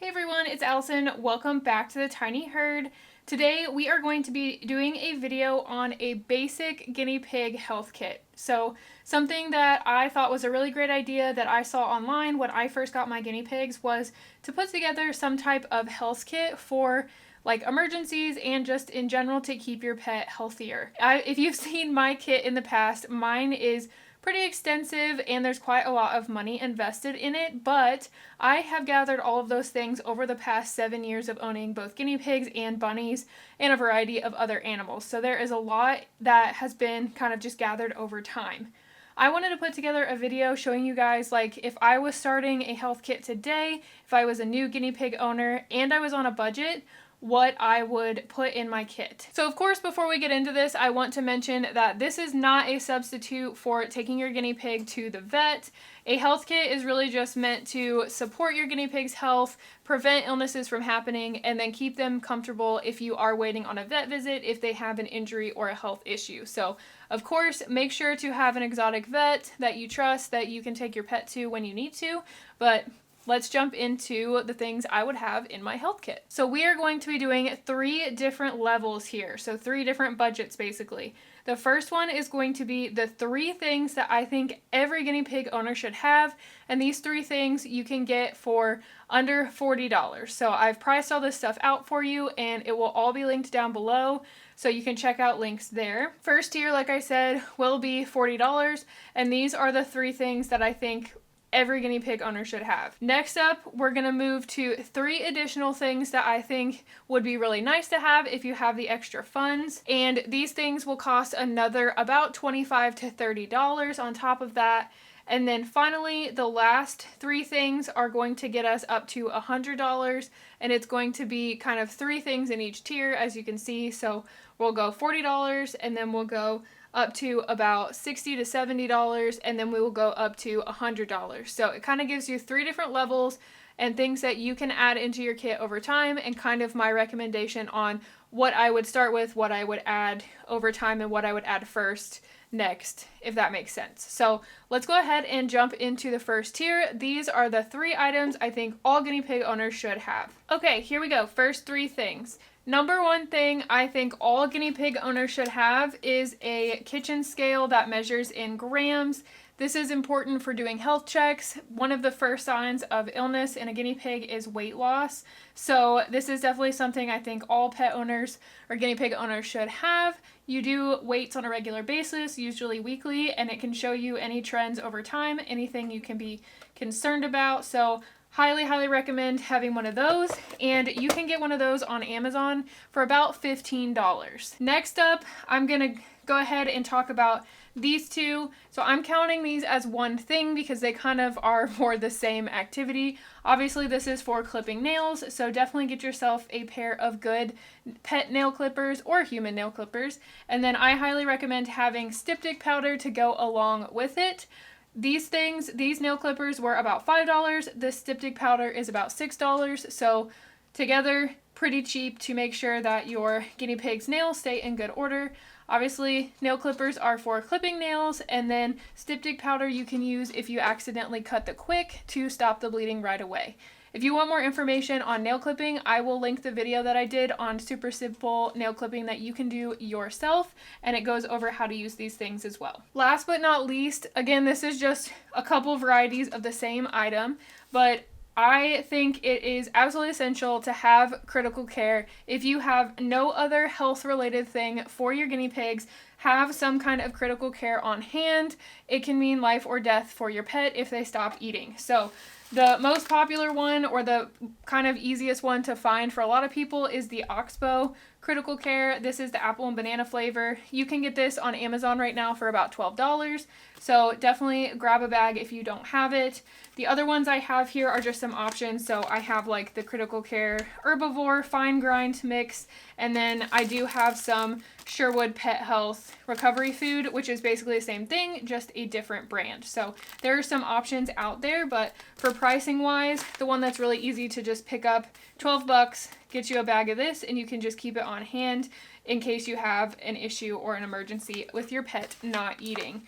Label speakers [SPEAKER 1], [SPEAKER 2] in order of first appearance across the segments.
[SPEAKER 1] Hey everyone, it's Allison. Welcome back to the Tiny Herd. Today we are going to be doing a video on a basic guinea pig health kit. So something that I thought was a really great idea that I saw online when I first got my guinea pigs was to put together some type of health kit for like emergencies and just in general to keep your pet healthier. If you've seen my kit in the past, mine is pretty extensive and there's quite a lot of money invested in it, but I have gathered all of those things over the past 7 years of owning both guinea pigs and bunnies and a variety of other animals. So there is a lot that has been kind of just gathered over time. I wanted to put together a video showing you guys like if I was starting a health kit today, if I was a new guinea pig owner and I was on a budget, what I would put in my kit. So of course, before we get into this, I want to mention that this is not a substitute for taking your guinea pig to the vet. A health kit is really just meant to support your guinea pig's health, prevent illnesses from happening, and then keep them comfortable if you are waiting on a vet visit if they have an injury or a health issue. So of course, make sure to have an exotic vet that you trust that you can take your pet to when you need to, but let's jump into the things I would have in my health kit. So we are going to be doing 3 different levels here. So 3 different budgets basically. The first one is going to be the 3 things that I think every guinea pig owner should have. And these 3 things you can get for under $40. So I've priced all this stuff out for you and it will all be linked down below. So you can check out links there. First tier, like I said, will be $40. And these are the 3 things that I think every guinea pig owner should have. Next up, we're gonna move to 3 additional things that I think would be really nice to have if you have the extra funds. And these things will cost another about $25 to $30 on top of that. And then finally, the last 3 things are going to get us up to $100, and it's going to be kind of 3 things in each tier, as you can see. So we'll go $40, and then we'll go up to about $60 to $70, and then we will go up to $100. So it kind of gives you 3 different levels and things that you can add into your kit over time, and kind of my recommendation on what I would start with, what I would add over time, and what I would add first next, if that makes sense. So let's go ahead and jump into the first tier. These are the 3 items I think all guinea pig owners should have. Okay, here we go. First 3 things. Number 1 thing I think all guinea pig owners should have is a kitchen scale that measures in grams. This is important for doing health checks. One of the first signs of illness in a guinea pig is weight loss. So this is definitely something I think all pet owners or guinea pig owners should have. You do weights on a regular basis, usually weekly, and it can show you any trends over time, anything you can be concerned about. So highly recommend having one of those, and you can get one of those on Amazon for about $15. Next up, I'm gonna go ahead and talk about these 2. So I'm counting these as one thing because they kind of are for the same activity. Obviously this is for clipping nails, so definitely get yourself a pair of good pet nail clippers or human nail clippers. And then I highly recommend having styptic powder to go along with it. These nail clippers were about $5. The styptic powder is about $6. So together, pretty cheap to make sure that your guinea pig's nails stay in good order. Obviously, nail clippers are for clipping nails, and then styptic powder you can use if you accidentally cut the quick to stop the bleeding right away. If you want more information on nail clipping, I will link the video that I did on super simple nail clipping that you can do yourself, and it goes over how to use these things as well. Last but not least, again, this is just a couple varieties of the same item, but I think it is absolutely essential to have critical care. If you have no other health-related thing for your guinea pigs, have some kind of critical care on hand. It can mean life or death for your pet if they stop eating. So the most popular one, or the kind of easiest one to find for a lot of people, is the Oxbow Critical Care. This is the apple and banana flavor. You can get this on Amazon right now for about $12. So definitely grab a bag if you don't have it. The other ones I have here are just some options. So I have like the Critical Care Herbivore Fine Grind Mix, and then I do have some Sherwood Pet Health Recovery Food, which is basically the same thing, just a different brand. So there are some options out there, but for pricing wise, the one that's really easy to just pick up, $12, gets you a bag of this, and you can just keep it on hand in case you have an issue or an emergency with your pet not eating.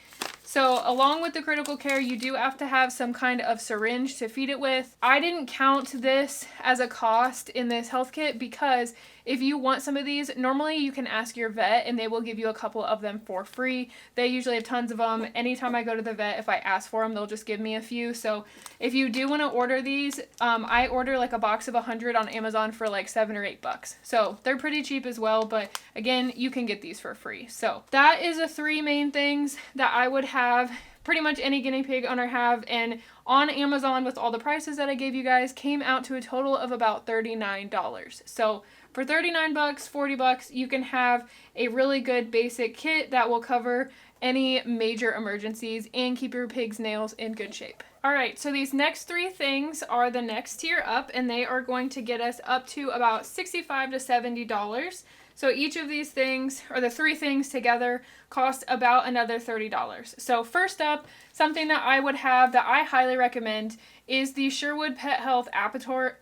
[SPEAKER 1] So along with the critical care, you do have to have some kind of syringe to feed it with. I didn't count this as a cost in this health kit because if you want some of these, normally you can ask your vet and they will give you a couple of them for free. They usually have tons of them. Anytime I go to the vet, if I ask for them, they'll just give me a few. So if you do want to order these, I order like a box of 100 on Amazon for like $7 or $8. So they're pretty cheap as well, but again, you can get these for free. So that is the three main things that I would have pretty much any guinea pig owner have, and on Amazon with all the prices that I gave you guys came out to a total of about $39. So for 39 bucks, 40 bucks, you can have a really good basic kit that will cover any major emergencies and keep your pig's nails in good shape. All right, so these next three things are the next tier up, and they are going to get us up to about $65 to $70. So each of these things, or the three things together, cost about another $30. So first up, something that I would have that I highly recommend is the Sherwood Pet Health Appetite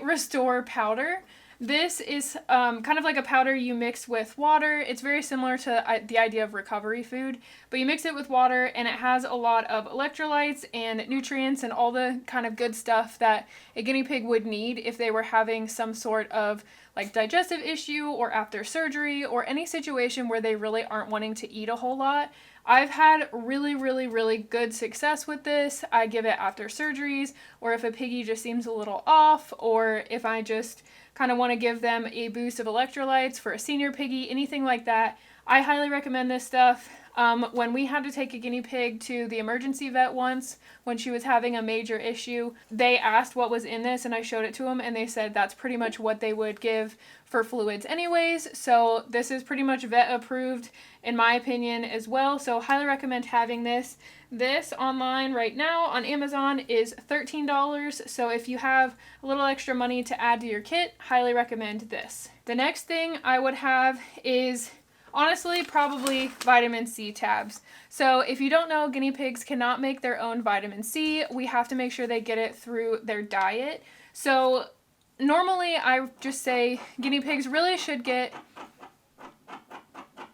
[SPEAKER 1] Restore Powder. This is kind of like a powder you mix with water. It's very similar to the idea of recovery food, but you mix it with water and it has a lot of electrolytes and nutrients and all the kind of good stuff that a guinea pig would need if they were having some sort of like digestive issue or after surgery or any situation where they really aren't wanting to eat a whole lot. I've had really good success with this. I give it after surgeries, or if a piggy just seems a little off, or if I just kind of want to give them a boost of electrolytes for a senior piggy, anything like that. I highly recommend this stuff. When we had to take a guinea pig to the emergency vet once, when she was having a major issue, they asked what was in this and I showed it to them and they said that's pretty much what they would give for fluids anyways. So this is pretty much vet approved in my opinion as well. So highly recommend having this. This online right now on Amazon is $13. So if you have a little extra money to add to your kit, highly recommend this. The next thing I would have is honestly, probably vitamin C tabs. So if you don't know, guinea pigs cannot make their own vitamin C. We have to make sure they get it through their diet. So normally I just say guinea pigs really should get...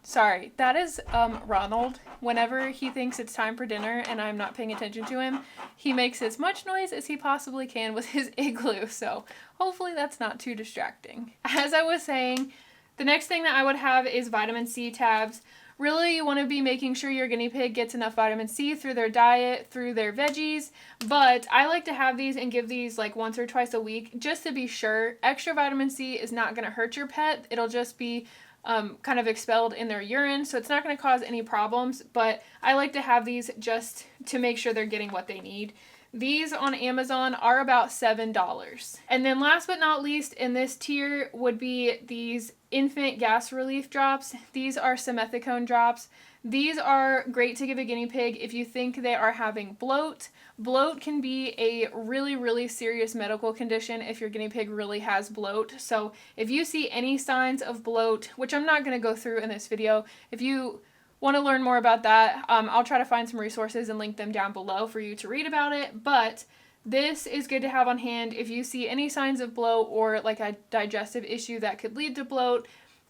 [SPEAKER 1] Sorry, that is Ronald. Whenever he thinks it's time for dinner and I'm not paying attention to him, he makes as much noise as he possibly can with his igloo. So hopefully that's not too distracting. As I was saying, the next thing that I would have is vitamin C tabs. Really, you want to be making sure your guinea pig gets enough vitamin C through their diet, through their veggies, but I like to have these and give these like once or twice a week just to be sure. Extra vitamin C is not going to hurt your pet. It'll just be kind of expelled in their urine, so it's not going to cause any problems, but I like to have these just to make sure they're getting what they need. These on Amazon are about $7. And then last but not least in this tier would be these infant gas relief drops. These are simethicone drops. These are great to give a guinea pig if you think they are having bloat. Bloat can be a really serious medical condition if your guinea pig really has bloat. So if you see any signs of bloat, which I'm not going to go through in this video, if you want to learn more about that, I'll try to find some resources and link them down below for you to read about it. But this is good to have on hand if you see any signs of bloat or like a digestive issue that could lead to bloat.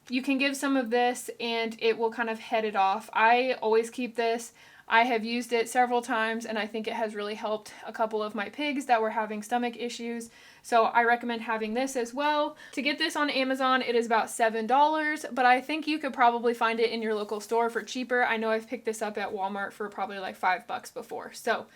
[SPEAKER 1] You can give some of this and it will kind of head it off. I always keep this. I have used it several times and I think it has really helped a couple of my pigs that were having stomach issues. So I recommend having this as well. To get this on Amazon, it is about $7, but I think you could probably find it in your local store for cheaper. I know I've picked this up at Walmart for probably like $5 before. So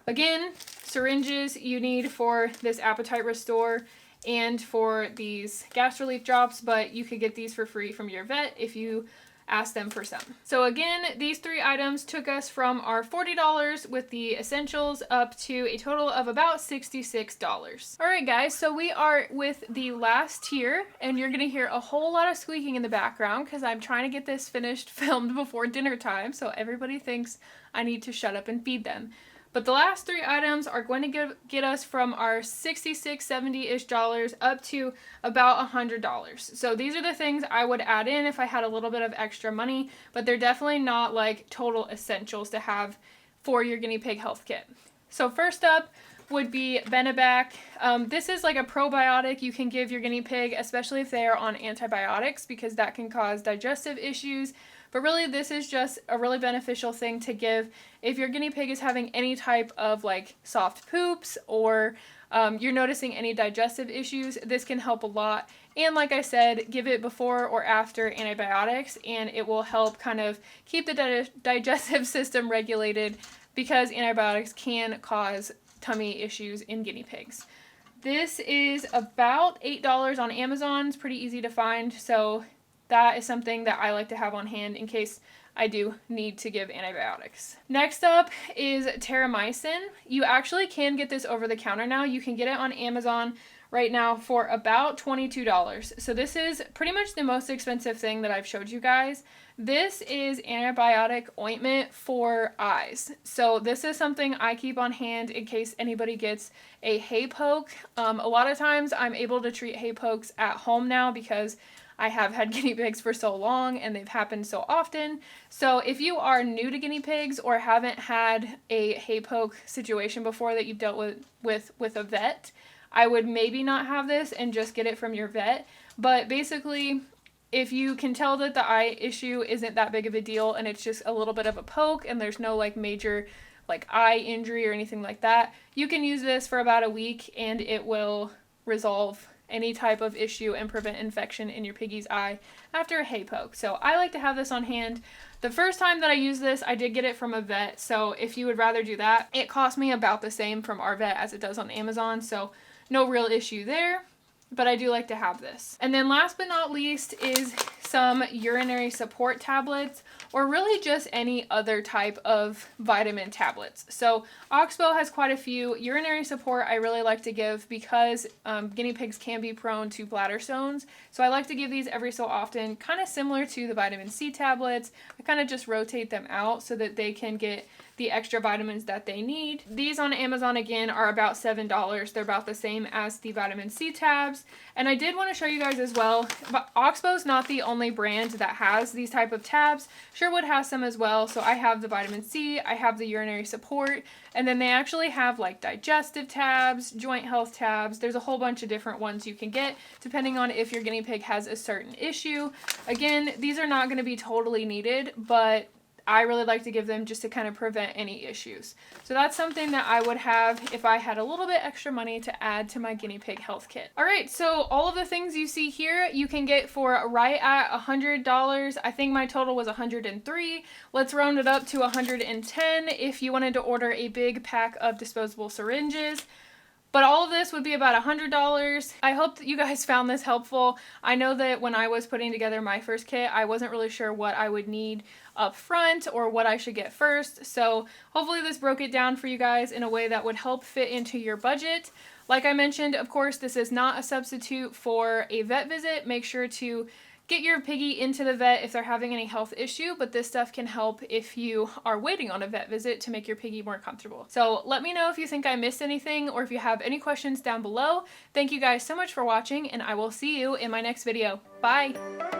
[SPEAKER 1] again, syringes you need for this Appetite Restore and for these gas relief drops, but you could get these for free from your vet if you ask them for some. So again, these three items took us from our $40 with the essentials up to a total of about $66. All right guys, so we are with the last tier and you're gonna hear a whole lot of squeaking in the background because I'm trying to get this finished filmed before dinner time, so everybody thinks I need to shut up and feed them. But the last three items are going to get us from our $66, $70-ish up to about $100. So these are the things I would add in if I had a little bit of extra money, but they're definitely not like total essentials to have for your guinea pig health kit. So first up would be Benebac. This is like a probiotic you can give your guinea pig, especially if they are on antibiotics, because that can cause digestive issues. but really this is just a really beneficial thing to give if your guinea pig is having any type of like soft poops, or you're noticing any digestive issues. This can help a lot. And like I said, give it before or after antibiotics, and it will help kind of keep the digestive system regulated, because antibiotics can cause tummy issues in guinea pigs. This is about $8 on Amazon. It's pretty easy to find, so that is something that I like to have on hand in case I do need to give antibiotics. Next up is terramycin. You actually can get this over the counter now. You can get it on Amazon right now for about $22. So this is pretty much the most expensive thing that I've showed you guys. This is antibiotic ointment for eyes. So this is something I keep on hand in case anybody gets a hay poke. A lot of times I'm able to treat hay pokes at home now because I have had guinea pigs for so long and they've happened so often. So if you are new to guinea pigs or haven't had a hay poke situation before that you've dealt with a vet, I would maybe not have this and just get it from your vet. But basically, if you can tell that the eye issue isn't that big of a deal and it's just a little bit of a poke and there's no like major like eye injury or anything like that, you can use this for about a week and it will resolve any type of issue and prevent infection in your piggy's eye after a hay poke. So I like to have this on hand. The first time that I used this, I did get it from a vet. So if you would rather do that, it cost me about the same from our vet as it does on Amazon. So no real issue there, but I do like to have this. And then last but not least is some urinary support tablets, or really just any other type of vitamin tablets. So Oxbow has quite a few. Urinary support I really like to give because guinea pigs can be prone to bladder stones. So I like to give these every so often, kind of similar to the vitamin C tablets. I kind of just rotate them out so that they can get the extra vitamins that they need. These on Amazon again are about $7. They're about the same as the vitamin C tabs. And I did want to show you guys as well, but Oxbow's not the only brand that has these type of tabs. Sherwood has some as well. So I have the vitamin C, I have the urinary support, and then they actually have like digestive tabs, joint health tabs. There's a whole bunch of different ones you can get depending on if your guinea pig has a certain issue. Again, these are not going to be totally needed, but I really like to give them just to kind of prevent any issues. So that's something that I would have if I had a little bit extra money to add to my guinea pig health kit. All right, so all of the things you see here, you can get for right at $100. I think my total was $103. Let's round it up to $110 if you wanted to order a big pack of disposable syringes. But all of this would be about $100. I hope that you guys found this helpful. I know that when I was putting together my first kit, I wasn't really sure what I would need up front or what I should get first. So hopefully this broke it down for you guys in a way that would help fit into your budget. Like I mentioned, of course, this is not a substitute for a vet visit. Make sure to get your piggy into the vet if they're having any health issue, but this stuff can help if you are waiting on a vet visit to make your piggy more comfortable. So let me know if you think I missed anything or if you have any questions down below. Thank you guys so much for watching, and I will see you in my next video. Bye!